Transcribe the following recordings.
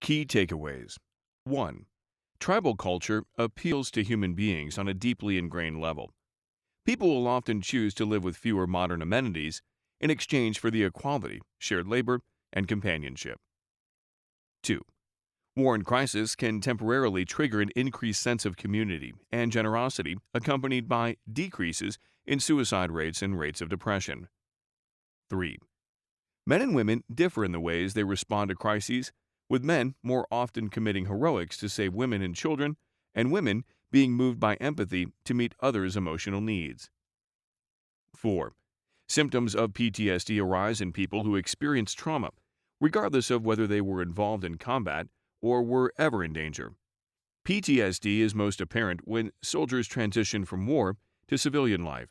Key takeaways 1. Tribal culture appeals to human beings on a deeply ingrained level. People will often choose to live with fewer modern amenities in exchange for the equality, shared labor, and companionship. 2. War and crisis can temporarily trigger an increased sense of community and generosity, accompanied by decreases in suicide rates and rates of depression. 3. Men and women differ in the ways they respond to crises, with men more often committing heroics to save women and children, and women being moved by empathy to meet others' emotional needs. 4. Symptoms of PTSD arise in people who experience trauma, regardless of whether they were involved in combat or were ever in danger. PTSD is most apparent when soldiers transition from war to civilian life.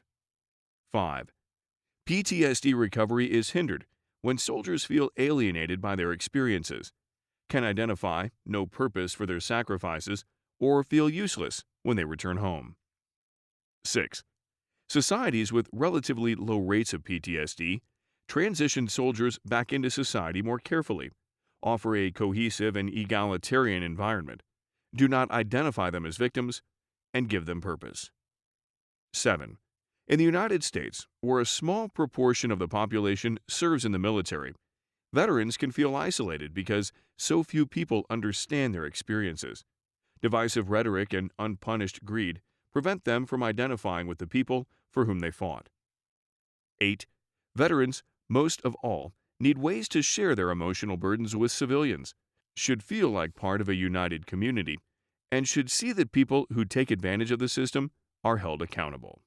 5. PTSD recovery is hindered when soldiers feel alienated by their experiences, can identify no purpose for their sacrifices, or feel useless when they return home. 6. Societies with relatively low rates of PTSD transition soldiers back into society more carefully, offer a cohesive and egalitarian environment, do not identify them as victims, and give them purpose. 7. In the United States, where a small proportion of the population serves in the military, veterans can feel isolated because so few people understand their experiences. Divisive rhetoric and unpunished greed prevent them from identifying with the people for whom they fought. 8. Veterans, most of all, need ways to share their emotional burdens with civilians, should feel like part of a united community, and should see that people who take advantage of the system are held accountable.